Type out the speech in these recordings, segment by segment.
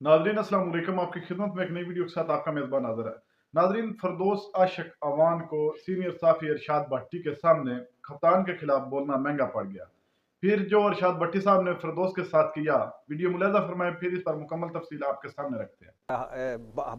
नाजरीन अस्सलाम वालेकुम। आपकी खिदमत में एक नई वीडियो के साथ आपका मेज़बान हाज़िर है। नाजरीन, फरदौस आशिक अवान को सीनियर साफ़ी इरशाद भट्टी के सामने कप्तान के खिलाफ बोलना महंगा पड़ गया। फिर जो इरशाद भट्टी साहब ने फरदौस के साथ किया, वीडियो मुलाहिज़ा फरमाएं, फिर इस पर मुकम्मल तफसील आपके सामने रखते हैं।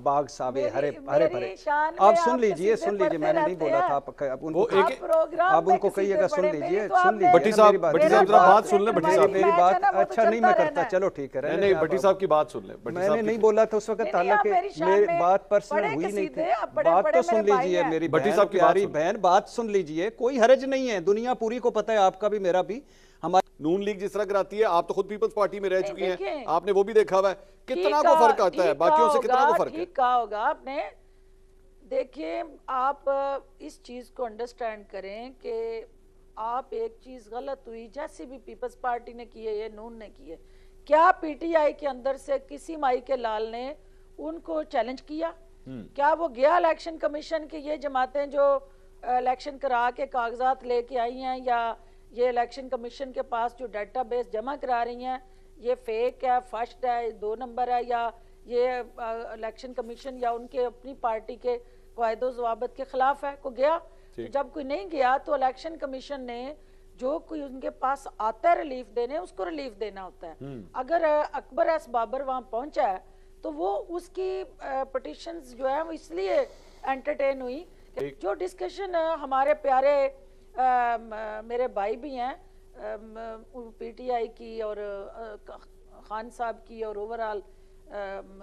बाग सावे हरे मेरी हरे भरे। मेरी शान आप में सुन आप लीजिए कसीदे मैंने नहीं पढ़ते बोला रहते था। हैं। आप वो उनको एक प्रोग्राम आप में उनको कसीदे कहिएगा, सुन पढ़े, लीजिए मेरी तो सुन आपने लीजिए ना मेरी बात। भट्टी साहब जरा बात सुन ले। भट्टी साहब मेरी मैच है बात ना, वो तो अच्छा नहीं मैं चलता करता। रहना है। चलो ठीक है, नहीं नहीं, भट्टी साहब की बात सुन ले। भट्टी मैंने साहब नहीं की बोला था उस वक्त। नहीं, ताला आप के मेरी शान मेरी में बात पर्सनल पढ़े हुई नहीं थी। कसीदे, आप बड़े बात बड़े तो सुन मेरे भाई लीजिए हैं। मेरी भट्टी बहन, साहब की बात प्यारी सुन। बहन, बात सुन लीजिए। कोई हर्ज नहीं है, दुनिया पूरी को पता है, आपका भी मेरा भी। हमारे नून लीग जिस तरह कराती है, आप तो खुद पीपल्स पार्टी में रह नहीं, चुकी हैं, देखिए, आपने वो भी देखा हुआ है कितना ठीक को कहा, फर्क आता है, ठीक बाकियों कहा से कितना को होगा, फर्क है। ठीक कहा होगा आपने। देखिए, आप इस चीज़ को अंडरस्टैंड करें कि आप एक चीज़ गलत हुई, जैसे भी पीपल्स पार्टी ने की है, ये नून ने की है। क्या पीटीआई के अंदर से किसी माई के लाल ने उनको चैलेंज किया? क्या वो गया इलेक्शन कमीशन की ये जमातें जो इलेक्शन करा के कागजात लेके आई हैं, या ये इलेक्शन कमीशन के पास जो डेटाबेस जमा करा रही हैं, ये फेक है, फर्स्ट है, 2 नंबर है, या ये इलेक्शन कमीशन या उनके अपनी पार्टी के कायदो ज़वाबित के खिलाफ है? को गया? तो जब कोई नहीं गया तो इलेक्शन कमीशन ने जो कोई उनके पास आता है रिलीफ देने, उसको रिलीफ देना होता है। अगर अकबर एस बाबर वहां पहुंचा है तो वो उसकी पिटिशंस जो है वो इसलिए एंटरटेन हुई कि जो डिस्कशन हमारे प्यारे मेरे भाई भी हैं पीटीआई की और खान साहब की और ओवरऑल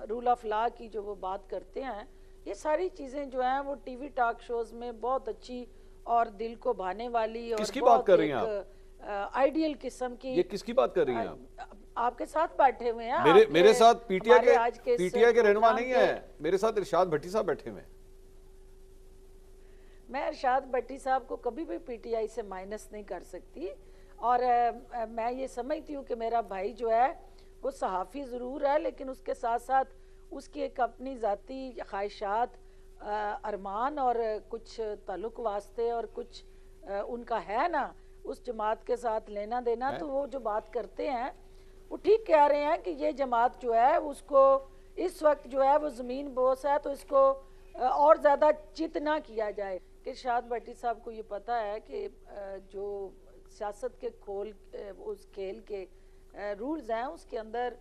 रूल ऑफ लॉ की जो वो बात करते हैं, ये सारी चीज़ें जो हैं वो टीवी टॉक शोज में बहुत अच्छी और दिल को भाने वाली और किसकी बात कर रही हैं आप? आइडियल किस्म की। ये किसकी बात कर रही हैं आप? आपके साथ बैठे हुए हैं। मेरे साथ पीटीआई के रहनुमा नहीं है, मेरे साथ इरशाद भट्टी साहब बैठे हुए हैं। मैं इरशाद भट्टी साहब को कभी भी पीटीआई से माइनस नहीं कर सकती, और मैं ये समझती हूँ कि मेरा भाई जो है वो सहाफ़ी ज़रूर है, लेकिन उसके साथ साथ उसकी एक अपनी ज़ाती ख्वाहिशात, अरमान और कुछ ताल्लुक़ वास्ते और कुछ उनका है ना उस जमात के साथ लेना देना। तो वो जो बात करते हैं वो ठीक कह रहे हैं कि ये जमात जो है उसको इस वक्त जो है वो ज़मीन बोस है, तो इसको और ज़्यादा चित ना किया जाए। कि इरशाद भट्टी साहब को ये पता है कि जो सियासत के उस खेल के रूल्स हैं उसके अंदर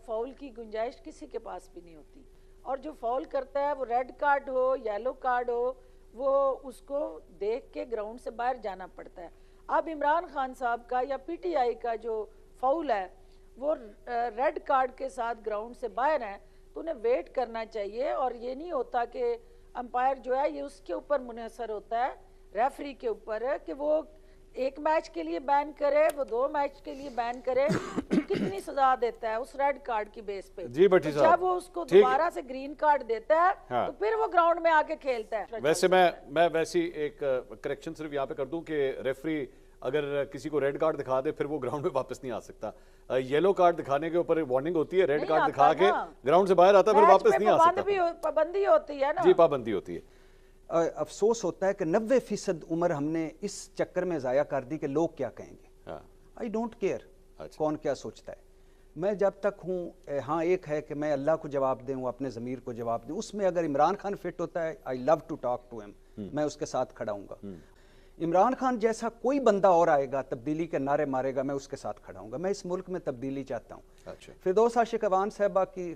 फाउल की गुंजाइश किसी के पास भी नहीं होती, और जो फाउल करता है वो रेड कार्ड हो येलो कार्ड हो, वो उसको देख के ग्राउंड से बाहर जाना पड़ता है। अब इमरान खान साहब का या पीटीआई का जो फाउल है वो रेड कार्ड के साथ ग्राउंड से बाहर है, तो उन्हें वेट करना चाहिए। और ये नहीं होता कि अंपायर जो है ये उसके ऊपर मुनहसर होता है, रेफरी के ऊपर है, कि वो एक मैच के लिए बैन करे, वो 2 मैच के लिए बैन करे, कितनी सजा देता है उस रेड कार्ड की बेस पे। जी भट्टी साहब, जब वो उसको दोबारा से ग्रीन कार्ड देता है तो फिर वो ग्राउंड में आके खेलता है। वैसे मैं वैसी एक करेक्शन सिर्फ यहाँ पे कर दूं कि रेफरी अगर किसी को रेड कार्ड दिखा दे फिर वो ग्राउंड में वापस नहीं आ सकता। येलो कार्ड दिखाने के ऊपर वार्निंग होती है, रेड कार्ड दिखा के ग्राउंड से बाहर आता फिर वापस नहीं आ सकता। पाबंदी होती है ना। जी, पाबंदी होती है। अफसोस होता है कि 90% उम्र हमने इस चक्कर में ज़ाया कर दी कि लोग क्या कहेंगे। आई डोंट केयर कौन क्या सोचता है। मैं जब तक हूँ, हाँ एक है कि मैं अल्लाह को जवाब दूँ, अपने ज़मीर को जवाब दूँ। उसमें अगर इमरान खान फिट होता है, I love to talk to him, मैं उसके साथ खड़ा हूँगा। इमरान खान जैसा कोई बंदा और आएगा, तब्दीली के नारे मारेगा, मैं उसके साथ खड़ा हूँगा। मैं इस मुल्क में तब्दीली चाहता हूँ। फिरदौस आशिक अवान साहबा की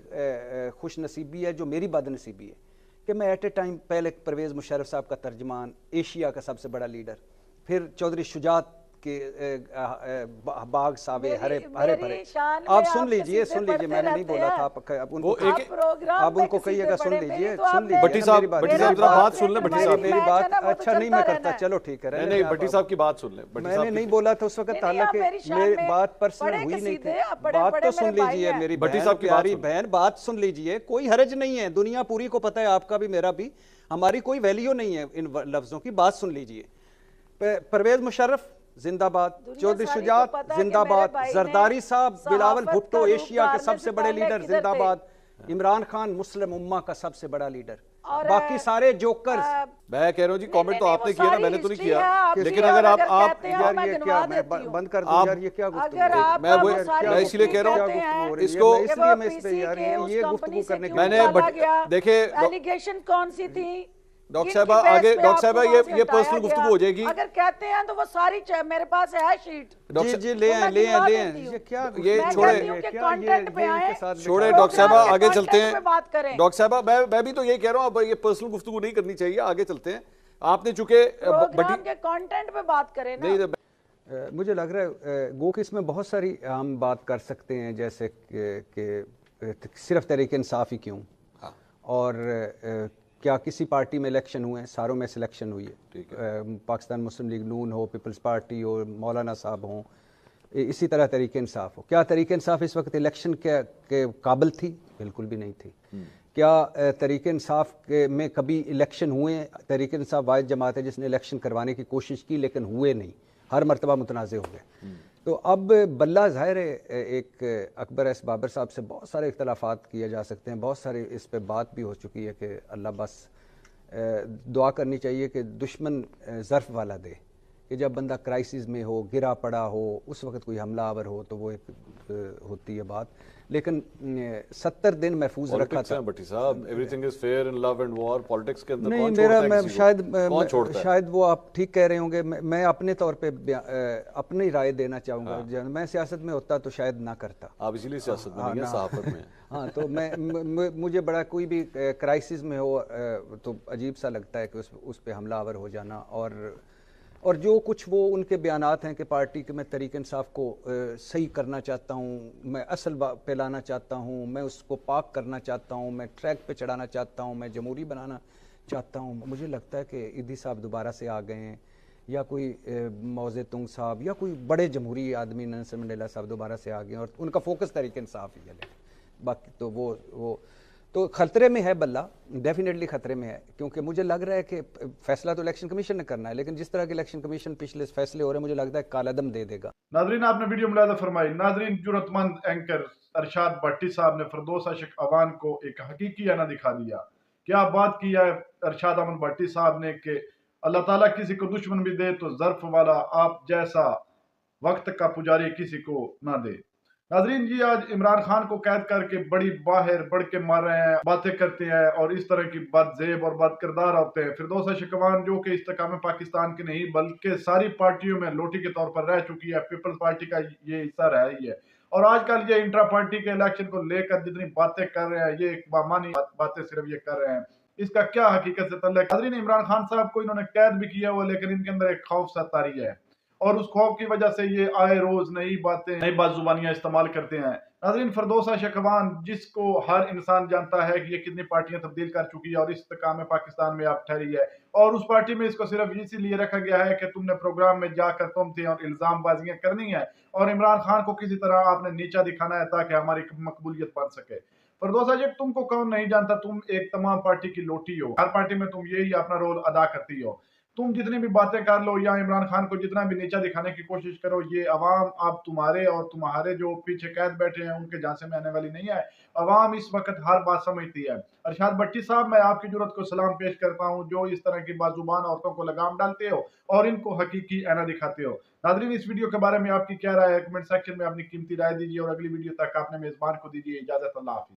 खुश नसीबी है, जो मेरी बदनसीबी है कि मैं एट ए टाइम पहले परवेज़ मुशर्रफ साहब का तर्जमान, एशिया का सबसे बड़ा लीडर, फिर चौधरी शुजात के बाग सावे हरे भरे। आप सुन लीजिए मैंने नहीं बोला था। आप उनको कहिएगा, सुन लीजिए भट्टी साहब जरा बात सुन ले। भट्टी साहब मेरी बात अच्छा नहीं मैं करता। चलो ठीक है, नहीं भट्टी साहब की बात सुन ले। मैंने नहीं बोला था उस वक्त, हालांकि मेरी बात पर्सनल हुई नहीं थी। बात तो सुन लीजिए मेरी भट्टी साहब की प्यारी बहन, बात सुन लीजिए। कोई हर्ज नहीं है, दुनिया पूरी को पता है, आपका भी मेरा भी। हमारी कोई वैल्यू नहीं है इन लफ्जों की। बात सुन लीजिए। परवेज मुशर्रफ जिंदाबाद, चौधरी शुजात जिंदाबाद, जरदारी साहब, बिलावल भुट्टो एशिया के सबसे बड़े लीडर जिंदाबाद, इमरान खान मुस्लिम उम्मा का सबसे बड़ा लीडर। बाकी सारे जोकर्स। मैं कह रहा हूँ जी, कमेंट तो आपने किया ना, मैंने तो नहीं किया, लेकिन अगर अगर आप यार ये क्या, मैं बंद कर दूं यार, ये क्या गुफ्तगू अगर आप मैं इसलिए कह रहा हूँ इसको, इसलिए मैं इस पे यार ये गुफ्तगू करने के मैंने देखिए एलिगेशन कौन सी थी डॉक्टर साहब आगे, डॉक्टर साहब ये पर्सनल गुफ्तगू हो जाएगी। अगर कहते हैं तो वो सारी मेरे पास है शीट। जी ले आए ये क्या, ये छोड़े कंटेंट पे आए, छोड़े डॉक्टर साहब, आगे चलते हैं। बात करें डॉक्टर साहब, मैं भी तो यही कह रहा हूँ, अब ये पर्सनल गुफ्तगू नहीं करनी चाहिए, आगे चलते हैं। आपने चूंकि प्रोग्राम के कंटेंट पे बात करें ना। मुझे लग रहा है गो कि इसमें बहुत सारी हम बात कर सकते हैं, जैसे कि सिर्फ तहरीक इंसाफ ही क्यों, और क्या किसी पार्टी में इलेक्शन हुए हैं, सारों में सिलेक्शन हुई है, पाकिस्तान मुस्लिम लीग नून हो, पीपल्स पार्टी हो, मौलाना साहब हों, इसी तरह तहरीक इंसाफ हो। क्या तहरीक इंसाफ इस वक्त इलेक्शन के काबिल थी? बिल्कुल भी नहीं थी। क्या तहरीक इंसाफ में कभी इलेक्शन हुए? तहरीक इंसाफ वाहिद जमात है जिसने इलेक्शन करवाने की कोशिश की लेकिन हुए नहीं, हर मरतबा मुतनाज़ हो गए। तो अब बल्ला ज़ाहिर है, एक अकबर एस बाबर साहब से बहुत सारे इख्तलाफात किए जा सकते हैं, बहुत सारी इस पे बात भी हो चुकी है कि अल्लाह बस दुआ करनी चाहिए कि दुश्मन ज़र्फ़ वाला दे, कि जब बंदा क्राइसिस में हो, गिरा पड़ा हो, उस वक्त कोई हमला आवर हो तो वो एक होती है बात। लेकिन 70 दिन महफूज रखा था। भट्टी साहब, everything is fair in love and war, politics के अंदर नहीं, कौन मेरा छोड़ता है किसी को? शायद वो आप ठीक कह रहे होंगे, मैं अपने तौर पे अपनी राय देना चाहूँगा। मैं सियासत में होता तो शायद ना करता। आप इसीलिए सियासत में नहीं है, सहाफत में। हाँ, तो मुझे बड़ा कोई भी क्राइसिस में हो तो अजीब सा लगता है कि उस पे हमला आवर हो जाना, और जो कुछ वो उनके बयानात हैं कि पार्टी के मैं तहरीक इंसाफ को सही करना चाहता हूँ, मैं असल पे लाना चाहता हूँ, मैं उसको पाक करना चाहता हूँ, मैं ट्रैक पे चढ़ाना चाहता हूँ, मैं जमहूरी बनाना चाहता हूँ। मुझे लगता है कि ईदी साहब दोबारा से आ गए हैं, या कोई मौज़े तुंग साहब, या कोई बड़े जमहूरी आदमी नेल्सन मंडेला साहब दोबारा से आ गए और उनका फोकस तहरीक इंसाफ ही है। बाकी तो वो तो खतरे में है बल्ला, डेफिनेटली खतरे में है, क्योंकि मुझे लग रहा है कि फैसला तो इलेक्शन कमीशन ने करना है, लेकिन जिस तरह के इलेक्शन कमीशन पिछले फैसले हो रहे हैं, मुझे लगता है कालादम दे देगा। नाजरीन, आपने वीडियो मुलाज़ा फरमाई। नाजरीन, जुर्रतमंद एंकर अरशाद भट्टी साहब ने फिरदौस आशिक अवान को एक हकीकी आना दिखा दिया। क्या बात की है अरशाद अमन भट्टी साहब ने कि अल्लाह ताला किसी को दुश्मन भी दे तो ज़र्फ वाला आप जैसा वक्त का पुजारी किसी को ना दे। नाजरीन जी, आज इमरान खान को कैद करके बड़ी बाहर बढ़ के मार रहे हैं, बातें करते हैं और इस तरह की बदजेब और बद किरदार होते हैं। फिरदौस आशिक अवान जो कि इस्तेकाम पाकिस्तान की नहीं बल्कि सारी पार्टियों में लोटी के तौर पर रह चुकी है, पीपल्स पार्टी का ये हिस्सा रहा ही है, और आजकल ये इंट्रा पार्टी के इलेक्शन को लेकर जितनी बातें कर रहे हैं, ये बामानी बातें सिर्फ ये कर रहे हैं, इसका क्या हकीकत से तल्लुक? नाज़रीन, इमरान खान साहब को इन्होंने कैद भी किया हुआ, लेकिन इनके अंदर एक खौफ सा तारी है, और उस खौफ की वजह से ये आए रोज नई बातें, नई बाजुबानियां इस्तेमाल करते हैं। नाज़रीन, फिरदौस आशिक अवान जिसको हर इंसान जानता है कि ये कितनी पार्टियां तब्दील कर चुकी है और इस इस्तेकाम पाकिस्तान में आप ठहरी है, और उस पार्टी में इसको सिर्फ इसीलिए रखा गया है कि तुमने प्रोग्राम में जाकर तुम थे और इल्जाम बाजियां करनी है और इमरान खान को किसी तरह आपने नीचा दिखाना है ताकि हमारी मकबूलियत बन सके। फिरदौस आशिक, तुमको कौन नहीं जानता, तुम एक तमाम पार्टी की लोटी हो, हर पार्टी में तुम यही अपना रोल अदा करती हो। तुम जितनी भी बातें कर लो या इमरान खान को जितना भी नीचा दिखाने की कोशिश करो, ये अवाम अब तुम्हारे और तुम्हारे जो पीछे कैद बैठे हैं उनके झांसे में आने वाली नहीं है। अवाम इस वक्त हर बात समझती है। अरशाद भट्टी साहब, मैं आपकी जरूरत को सलाम पेश करता हूं जो इस तरह की बाजुबान औरतों को लगाम डालते हो और इनको हकीकी ऐना दिखाते हो। नाज़रीन, इस वीडियो के बारे में आपकी क्या राय है? कमेंट सेक्शन में अपनी कीमती राय दीजिए और अगली वीडियो तक अपने मेजबान को दीजिए इजाजत। अल्लाह हाफिज।